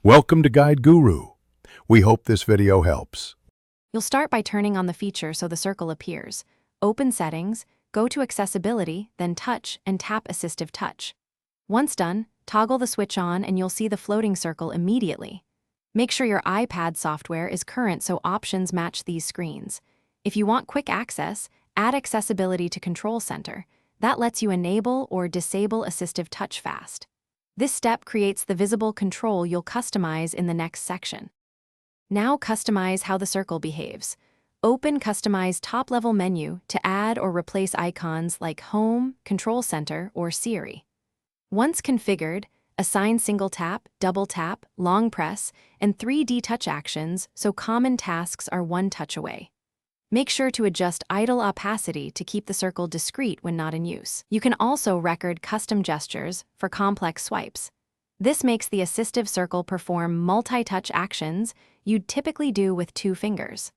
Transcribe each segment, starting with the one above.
Welcome to Guide Guru. We hope this video helps. You'll start by turning on the feature so the circle appears. Open Settings, go to Accessibility, then Touch and tap Assistive Touch. Once done, toggle the switch on and you'll see the floating circle immediately. Make sure your iPad software is current so options match these screens. If you want quick access, add Accessibility to Control Center. That lets you enable or disable Assistive Touch fast. This step creates the visible control you'll customize in the next section. Now customize how the circle behaves. Open Customize top-level menu to add or replace icons like Home, Control Center, or Siri. Once configured, assign single tap, double tap, long press, and 3D touch actions so common tasks are one touch away. Make sure to adjust idle opacity to keep the circle discrete when not in use. You can also record custom gestures for complex swipes. This makes the assistive circle perform multi-touch actions you'd typically do with 2 fingers.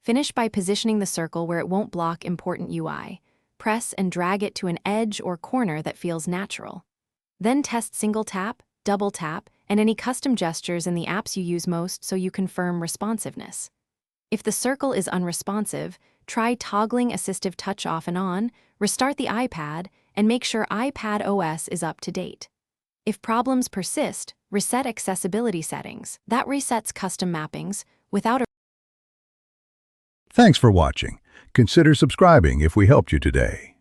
Finish by positioning the circle where it won't block important UI. Press and drag it to an edge or corner that feels natural. Then test single tap, double tap, and any custom gestures in the apps you use most so you confirm responsiveness. If the circle is unresponsive, try toggling Assistive Touch off and on, restart the iPad, and make sure iPad OS is up to date. If problems persist, reset accessibility settings. That resets custom mappings without a... Thanks for watching. Consider subscribing if we helped you today.